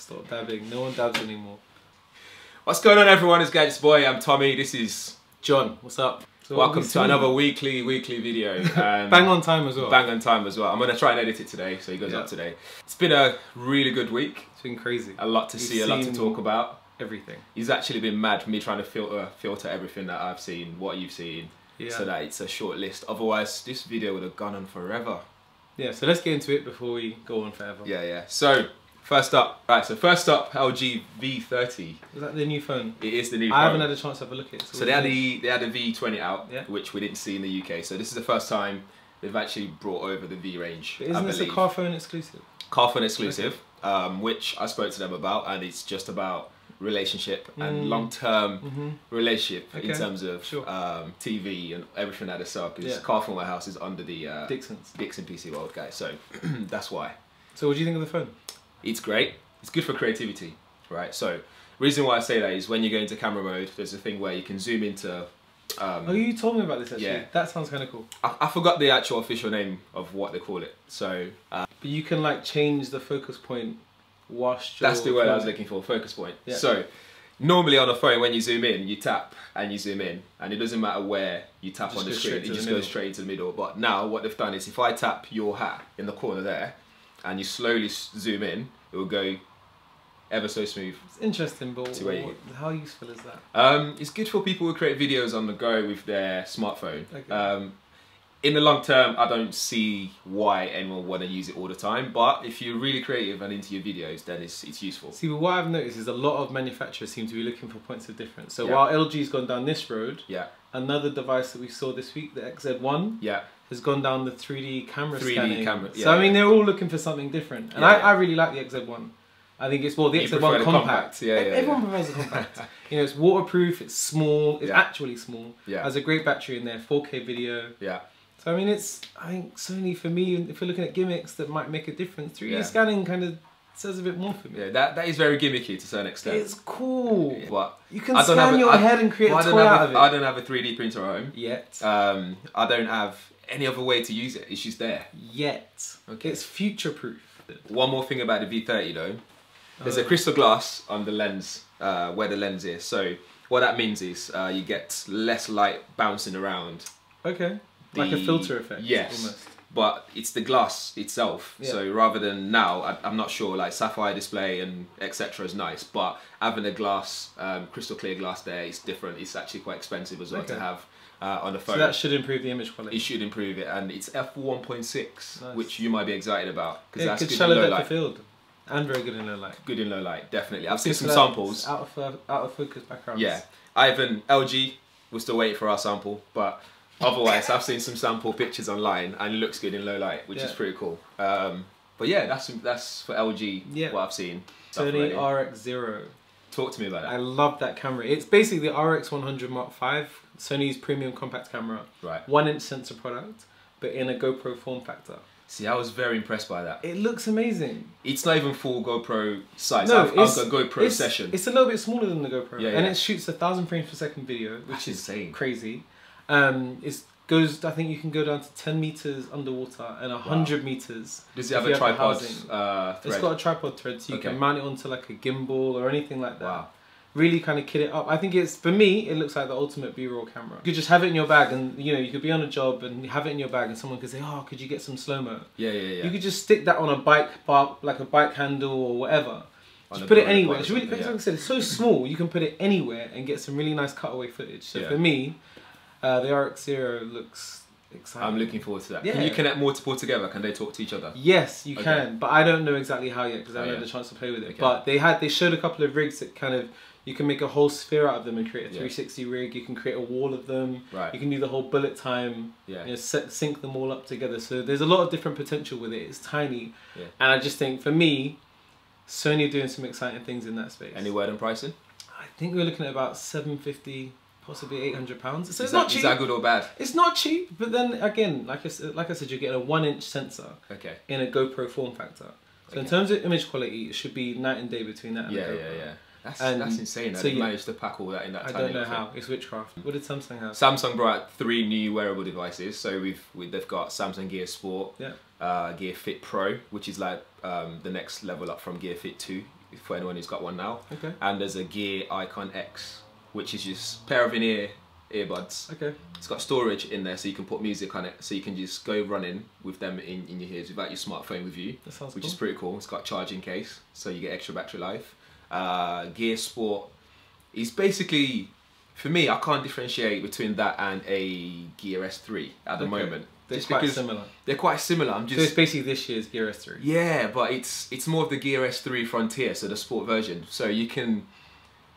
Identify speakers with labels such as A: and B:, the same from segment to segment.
A: Stop dabbing. No one dabs anymore.
B: What's going on, everyone? It's GadgetsBoy. I'm Tommy. This is
A: John. What's up? So
B: welcome to another weekly video.
A: Bang on time as well.
B: Bang on time as well. I'm gonna try and edit it today, so it goes up today. It's been a really good week.
A: It's been crazy.
B: A lot to see, a lot to talk about.
A: Everything.
B: It's actually been mad for me trying to filter everything that I've seen, what you've seen, so that it's a short list. Otherwise, this video would have gone on forever.
A: Yeah. So let's get into it before we go on forever.
B: Yeah. So first up, LG V30.
A: Is that the new phone?
B: It is the new phone.
A: I haven't had a chance to have a look at it.
B: So they had the V20 out, which we didn't see in the UK. So this is the first time they've actually brought over the V range.
A: But isn't this a car phone exclusive?
B: Car phone exclusive, which I spoke to them about, and it's just about relationship and long-term relationship in terms of TV and everything that they sell. Because Car Phone Warehouse is under the Dixon PC World, guys. So that's why. So what do you think of the phone? It's great. It's good for creativity, right? So reason why I say that is when you go into camera mode, there's a thing where you can zoom into. Oh, you told me about this actually. Yeah. That sounds kind of cool. I forgot the actual official name of what they call it. So, but you can like change the focus point whilst you're. That's the word I was looking for. Focus point. Yeah. So normally on a phone, when you zoom in, you tap and you zoom in, and it doesn't matter where you tap on the screen. It just goes straight into the middle. But now what they've done is, if I tap your hat in the corner there, and you slowly zoom in, it will go ever so smooth. It's interesting, but how useful is that? It's good for people who create videos on the go with their smartphone. Okay. In the long term, I don't see why anyone would want to use it all the time, but if you're really creative and into your videos, then it's useful. See, but what I've noticed is a lot of manufacturers seem to be looking for points of difference. So while LG's gone down this road, another device that we saw this week, the XZ1, has gone down the 3D camera scanning. So I mean, they're all looking for something different, and I really like the XZ1. I think it's the XZ1 compact. Everyone prefers the compact. You know, it's waterproof. It's small. It's actually small. Has a great battery in there. 4K video. So I mean, I think Sony, for me, if we're looking at gimmicks that might make a difference, 3D scanning kind of says a bit more for me. Yeah, that is very gimmicky to a certain extent. It's cool. But you can scan your head and create a toy out of it. I don't have a 3D printer at home yet. I don't have any other way to use it. It's just there yet. Okay. It's future proof. One more thing about the V30 though. There's a crystal glass on the lens, where the lens is. So what that means is you get less light bouncing around. Okay. Like a filter effect. Yes. Almost. But it's the glass itself. So rather than now, I'm not sure, like sapphire display and etc. is nice, but having a glass, crystal clear glass there is different. It's actually quite expensive as well to have on the phone. So that should improve the image quality. It should improve it, and it's f1.6, which you might be excited about because that's good in low light. Field. And very good in low light. Good in low light, definitely. I've seen some samples. Out of focus backgrounds. Yeah, LG, we're still waiting for our sample, but otherwise I've seen some sample pictures online and it looks good in low light, which is pretty cool. But yeah, that's for LG what I've seen. Sony RX0. Talk to me about that. I love that camera. It's basically the RX100 Mark 5, Sony's premium compact camera. Right. 1-inch sensor product, but in a GoPro form factor. See, I was very impressed by that. It looks amazing. It's not even full GoPro size. No, I've got GoPro Session. It's a little bit smaller than the GoPro. And it shoots 1,000 frames per second video, which is insane. Crazy. I think you can go down to 10 meters underwater and 100 meters. Does it have a tripod thread? It's got a tripod thread, so you can mount it onto like a gimbal or anything like that. Wow. Really kind of kit it up. I think for me, it looks like the ultimate B-roll camera. You could just have it in your bag and, you know, you could be on a job and have it in your bag and someone could say, oh, could you get some slow-mo? Yeah. You could just stick that on a bike bar, like a bike handle or whatever. Just put it anywhere. It's really, like I said, it's so small, you can put it anywhere and get some really nice cutaway footage. So for me, the RX0 looks exciting. I'm looking forward to that. Can you connect multiple together? Can they talk to each other? Yes, you can, but I don't know exactly how yet because I haven't had a chance to play with it. But they showed a couple of rigs that kind of, you can make a whole sphere out of them and create a 360 rig. You can create a wall of them. Right. You can do the whole bullet time. You know, sync them all up together. So there's a lot of different potential with it. It's tiny, and I just think for me, Sony are doing some exciting things in that space. Any word on pricing? I think we're looking at about £750, possibly £800. So it's not cheap. Is that good or bad? It's not cheap, but then again, like I said, you're getting a 1-inch sensor in a GoPro form factor. So in terms of image quality, it should be night and day between that and the GoPro. That's insane. So they managed to pack all that in that tiny. I don't know how. It's witchcraft. What did Samsung have? Samsung brought out 3 new wearable devices. So they've got Samsung Gear Sport, Gear Fit Pro, which is like the next level up from Gear Fit 2 for anyone who's got one now.
A: Okay.
B: And there's a Gear IconX, which is just a pair of in-ear earbuds.
A: Okay.
B: It's got storage in there, so you can put music on it, so you can just go running with them in your ears without your smartphone with you, which is pretty cool. It's got a charging case, so you get extra battery life. Gear Sport is basically, for me, I can't differentiate between that and a Gear S3 at the moment.
A: They're quite similar.
B: They're quite similar.
A: So it's basically this year's Gear S3.
B: Yeah, but it's more of the Gear S3 Frontier, so the sport version. So you can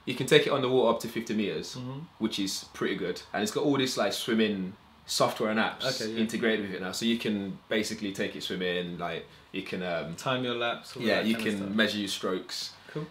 B: take it on the water up to 50 meters, which is pretty good. And it's got all this like swimming software and apps integrated with it now. So you can basically take it swimming, like you can
A: time your laps.
B: Yeah, you can measure your strokes.
A: Cool.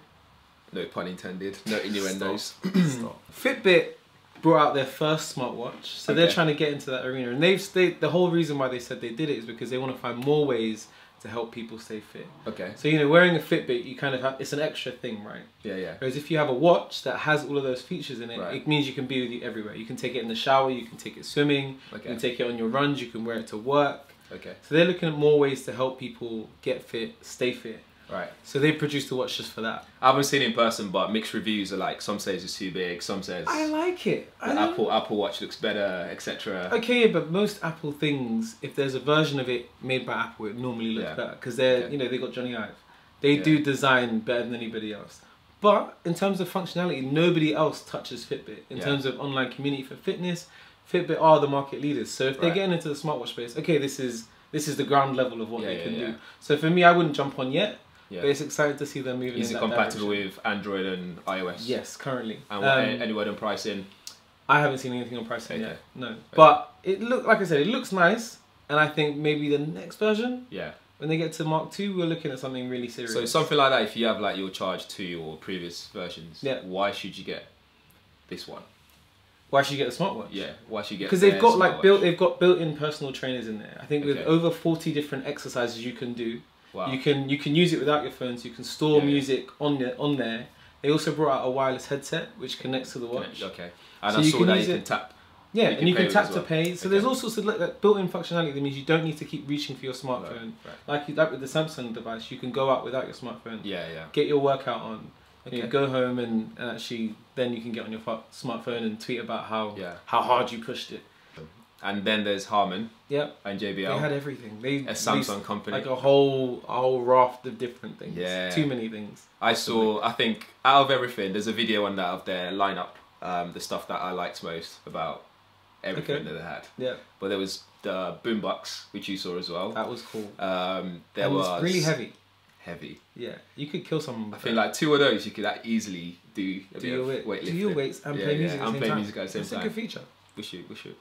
B: No pun intended. No innuendos.
A: Stop. Fitbit brought out their first smartwatch, so they're trying to get into that arena. And the whole reason why they said they did it is because they want to find more ways to help people stay fit.
B: Okay.
A: So, you know, wearing a Fitbit, you kind of have, it's an extra thing, right?
B: Yeah, yeah.
A: Whereas if you have a watch that has all of those features in it, it means you can be with you everywhere. You can take it in the shower, you can take it swimming, you can take it on your runs, you can wear it to work.
B: Okay.
A: So they're looking at more ways to help people get fit, stay fit.
B: Right.
A: So they produced a watch just for that.
B: I haven't seen it in person, but mixed reviews are like, some says it's too big, some says
A: I like it.
B: The Apple Watch looks better, etc.
A: Okay, but most Apple things, if there's a version of it made by Apple, it normally looks better because they're, you know, they got Johnny Ive. They do design better than anybody else. But in terms of functionality, nobody else touches Fitbit. In terms of online community for fitness, Fitbit are the market leaders. So if they're getting into the smartwatch space, okay, this is the ground level of what they can do. So for me, I wouldn't jump on yet. Yeah. But it's exciting to see them moving in that direction. Is it compatible
B: with Android and iOS?
A: Yes, currently.
B: And any word on pricing?
A: I haven't seen anything on pricing yet. No. But it like I said, it looks nice. And I think maybe the next version, when they get to Mark 2, we're looking at something really serious.
B: So something like that, if you have like your Charge 2 or previous versions, why should you get this one?
A: Why should you get the smartwatch? Yeah,
B: why should you get?
A: Because they've got like built-in personal trainers in there. I think with over 40 different exercises you can do. Wow. You can use it without your phones. You can store music on there. They also brought out a wireless headset which connects to the watch.
B: Okay. And so I saw that you can tap.
A: Yeah, and you can tap to pay. So there's all sorts of like built-in functionality that means you don't need to keep reaching for your smartphone. Right. Like with the Samsung device, you can go out without your smartphone. Yeah, yeah. Get your workout on. You go home and actually then you can get on your smartphone and tweet about how hard you pushed it.
B: And then there's Harman and JBL.
A: They had everything.
B: A Samsung company.
A: Like a whole raft of different things. Yeah. Too many things.
B: I think, out of everything, there's a video on that of their lineup, the stuff that I liked most about everything that they had. Yeah. But there was the boombox, which you saw as well.
A: That was cool.
B: There was
A: really heavy.
B: Heavy.
A: Yeah. You could kill someone.
B: I think like 2 of those you could easily do your weightlifting.
A: Do your weights and play music at the same time.
B: Music at the same time.
A: That's a good feature.
B: We should.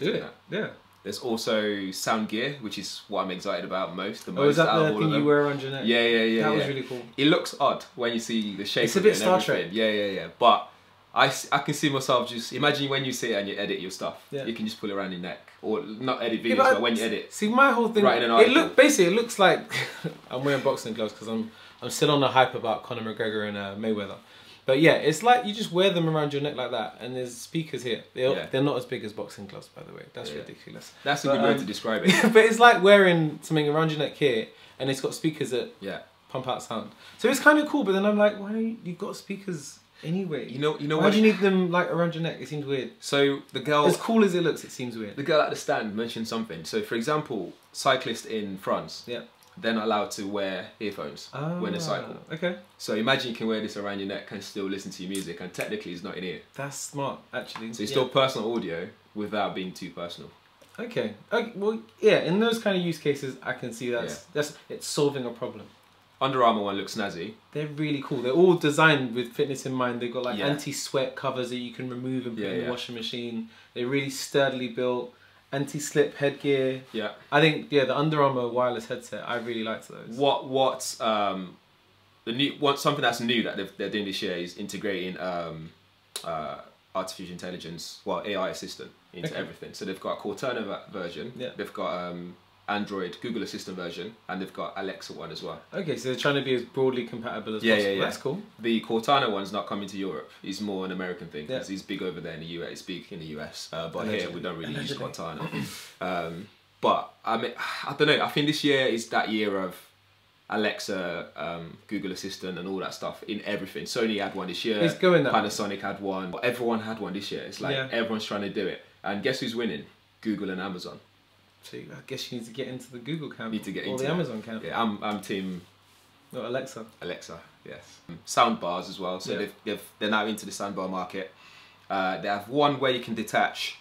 A: Do it. Yeah.
B: There's also sound gear, which is what I'm excited about most.
A: Is that the thing you wear around your neck?
B: Yeah.
A: That was really cool.
B: It looks odd when you see the shape.
A: It's a bit Star Trek.
B: Yeah. But I can see myself just imagine when you sit and you edit your stuff. Yeah. You can just pull it around your neck, or not edit videos, but when you edit.
A: See, my whole thing. It looks like I'm wearing boxing gloves because I'm still on the hype about Conor McGregor and Mayweather. But yeah, it's like you just wear them around your neck like that, and there's speakers here. They're not as big as boxing gloves, by the way. That's ridiculous.
B: That's a good way to describe it.
A: But it's like wearing something around your neck here, and it's got speakers that pump out sound. So it's kind of cool. But then I'm like, why you've got speakers anyway? You know why do you need them like around your neck? It seems weird.
B: So the girl,
A: as cool as it looks, it seems weird.
B: The girl at the stand mentioned something. So for example, cyclists in France. Yeah. They're not allowed to wear earphones when they cycle. Okay. So imagine you can wear this around your neck and still listen to your music, and technically it's not in ear.
A: That's smart, actually.
B: So it's still personal audio without being too personal.
A: Okay. Well, yeah. In those kind of use cases, I can see it's solving a problem.
B: Under Armour one looks snazzy.
A: They're really cool. They're all designed with fitness in mind. They've got like anti-sweat covers that you can remove and put in the washing machine. They're really sturdily built. Anti-slip headgear. Yeah. I think the Under Armour wireless headset. I really liked those.
B: What's the new something that's new that they're doing this year is integrating artificial intelligence, AI assistant into everything. So they've got a Cortana version. Yeah. They've got Android Google Assistant version, and they've got Alexa one as well. Okay,
A: so they're trying to be as broadly compatible as possible. Yeah. That's cool.
B: The Cortana one's not coming to Europe. It's more an American thing because it's big over there in the US. It's big in the US, but here we don't really use Cortana. But I mean, I don't know. I think this year is that year of Alexa, Google Assistant, and all that stuff in everything. Sony had one this year.
A: It's going that
B: Panasonic had one. Everyone had one this year. It's like everyone's trying to do it. And guess who's winning? Google and Amazon.
A: So I guess you need to get into the Google camp.
B: Need to get
A: or
B: into
A: the Amazon camp.
B: Yeah, I'm team.
A: Not Alexa.
B: Alexa, yes. Sound bars as well. So they're now into the soundbar market. They have one where you can detach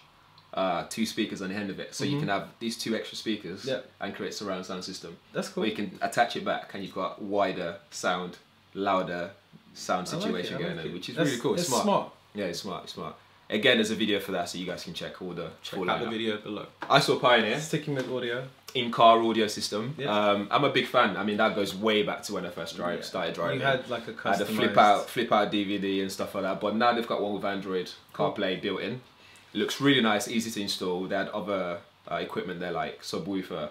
B: 2 speakers on the end of it, so you can have these 2 extra speakers and create surround sound system.
A: That's cool.
B: Or you can attach it back, and you've got wider sound, louder sound situation going on, which is really cool. It's smart. Yeah, it's smart. It's smart. Again, there's a video for that, so you guys can check all the
A: check out the video below.
B: I saw Pioneer.
A: Sticking with audio.
B: In-car audio system. I'm a big fan. I mean, that goes way back to when I first started driving.
A: You had like a customized...
B: I had a flip out DVD and stuff like that. But now they've got one with Android CarPlay built in. It looks really nice, easy to install. They had other equipment there like subwoofer.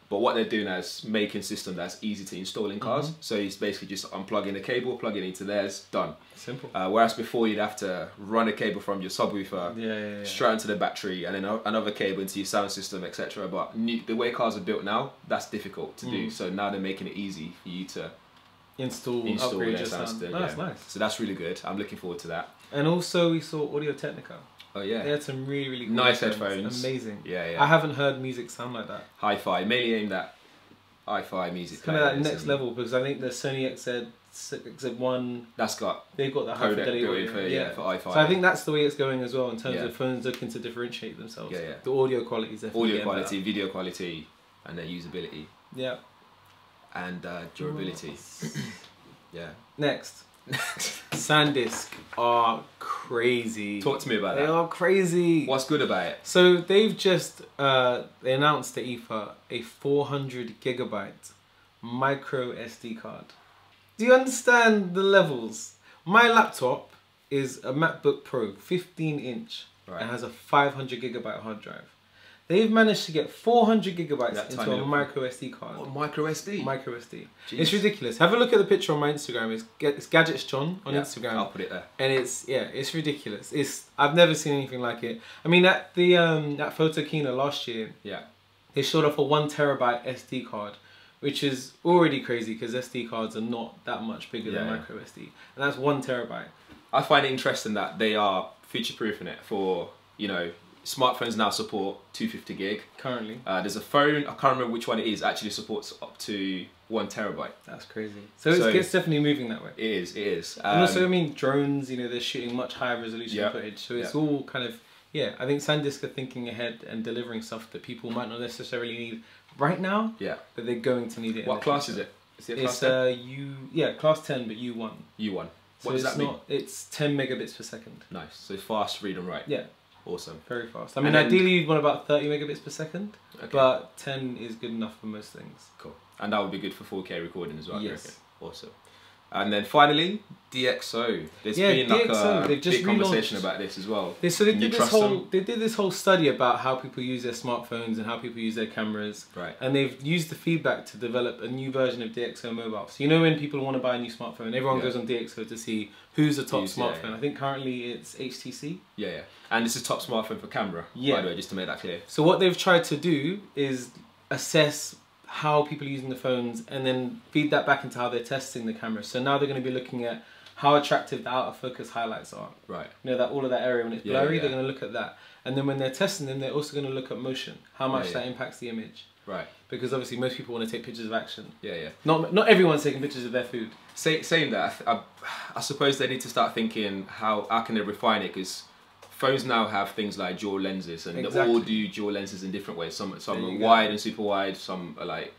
B: But what they're doing is making system that's easy to install in cars. So it's basically just unplugging the cable, plugging it into theirs, done.
A: Simple.
B: Whereas before you'd have to run a cable from your subwoofer straight into the battery and then another cable into your sound system, etc. But the way cars are built now, that's difficult to do. So now they're making it easy for you to install their sound system.
A: That's nice.
B: So that's really good. I'm looking forward to that.
A: And also we saw Audio Technica.
B: Oh yeah.
A: They had some really cool
B: nice headphones.
A: Amazing.
B: Yeah.
A: I haven't heard music sound like that.
B: Hi-fi, mainly aimed at hi-fi music.
A: It's kind of that next level, because I think the Sony XZ1. They've got the high fidelity audio
B: for hi-fi.
A: So I think that's the way it's going as well in terms of phones looking to differentiate themselves. The audio quality is definitely
B: audio quality, video quality, and their usability.
A: Yeah.
B: And durability.
A: Next. SanDisk are crazy.
B: Talk to me about that.
A: They are crazy.
B: What's good about it?
A: So they've just they announced at IFA a 400 gigabyte micro SD card. Do you understand the levels? My laptop is a MacBook Pro 15-inch and has a 500 gigabyte hard drive. They've managed to get 400 gigabytes into a micro SD card.
B: What, micro SD?
A: Micro SD. Jeez. It's ridiculous. Have a look at the picture on my Instagram. It's Gadgets John on Instagram.
B: I'll put it there.
A: And it's ridiculous. I've never seen anything like it. I mean, at the at Photokina last year, they showed off a 1 terabyte SD card, which is already crazy because SD cards are not that much bigger than micro SD, and that's 1 terabyte.
B: I find it interesting that they are future-proofing it for, you know, smartphones now support 250 gig.
A: Currently.
B: There's a phone, I can't remember which one it is, actually supports up to 1 terabyte.
A: That's crazy. So it's definitely moving that way.
B: It is, it is.
A: And also, I mean, drones, you know, they're shooting much higher resolution footage. So it's all kind of, I think SanDisk are thinking ahead and delivering stuff that people might not necessarily need right now. But they're going to need it.
B: What class is it? Is it
A: class 10? Class 10, but U1.
B: U1.
A: What does that mean? It's 10 megabits per second.
B: Nice. So fast read and write.
A: Yeah.
B: Awesome.
A: Very fast. I mean, ideally you'd want about 30 megabits per second, but 10 is good enough for most things.
B: Cool. And that would be good for 4K recording as well.
A: Yes.
B: Awesome. And then finally, DxO. There's been like a big conversation about this as well.
A: They did this whole study about how people use their smartphones and how people use their cameras.
B: Right.
A: And they've used the feedback to develop a new version of DxO Mobile. So you know when people want to buy a new smartphone, everyone goes on DxO to see who's the top smartphone. I think currently it's HTC.
B: Yeah. And this is top smartphone for camera, by the way, just to make that clear.
A: So what they've tried to do is assess how people are using the phones and then feed that back into how they're testing the camera. So now they're going to be looking at how attractive the out of focus highlights are.
B: Right.
A: You know, that all of that area when it's blurry, they're going to look at that. And then when they're testing them, they're also going to look at motion, how much that impacts the image.
B: Right.
A: Because obviously most people want to take pictures of action.
B: Yeah.
A: Not everyone's taking pictures of their food.
B: Saying that, I suppose they need to start thinking how can they refine it, because phones now have things like dual lenses, and they all do dual lenses in different ways. Some are wide and super wide, some are like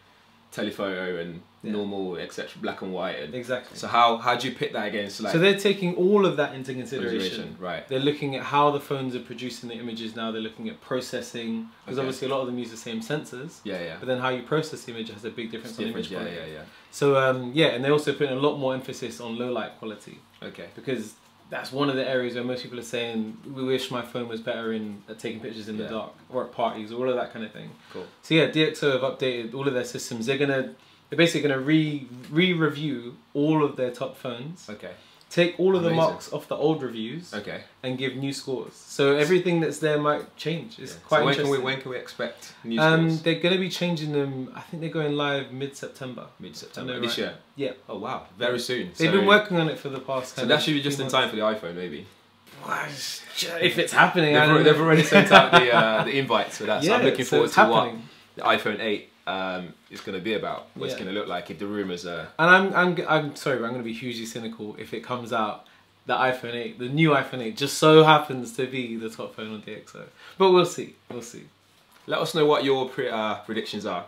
B: telephoto and normal, etc., black and white. And so how do you pit that against like?
A: So they're taking all of that into consideration.
B: Right.
A: They're looking at how the phones are producing the images now. They're looking at processing, because obviously a lot of them use the same sensors. But then how you process the image has a big difference on image quality. So and they're also putting a lot more emphasis on low light quality. Because that's one of the areas where most people are saying, we wish my phone was better at taking pictures in the dark or at parties or all of that kind of thing.
B: Cool.
A: So DxO have updated all of their systems. They're basically gonna re-review all of their top phones. take all of the marks off the old reviews, and give new scores. So everything that's there might change. It's quite interesting.
B: When can we expect new scores?
A: They're going to be changing them. I think they're going live mid-September.
B: Mid-September this year.
A: Yeah.
B: Oh wow, very soon.
A: They've been working on it for the past.
B: So that should be just in time for the iPhone, maybe.
A: If it's happening,
B: they've already sent out the invites for that. So I'm looking forward to what the iPhone 8 is going to be about. What it's going to look like if the rumors are.
A: And I'm sorry, but I'm going to be hugely cynical if it comes out the iPhone 8, the new iPhone 8, just so happens to be the top phone on DxO. But we'll see. We'll see.
B: Let us know what your predictions are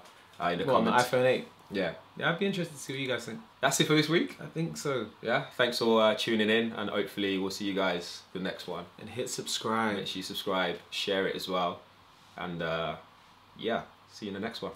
B: in the comments.
A: On the iPhone 8.
B: Yeah.
A: Yeah, I'd be interested to see what you guys think.
B: That's it for this week?
A: I think so.
B: Yeah, thanks for tuning in, and hopefully we'll see you guys for the next one.
A: And hit subscribe.
B: Make sure you subscribe, share it as well, and yeah, see you in the next one.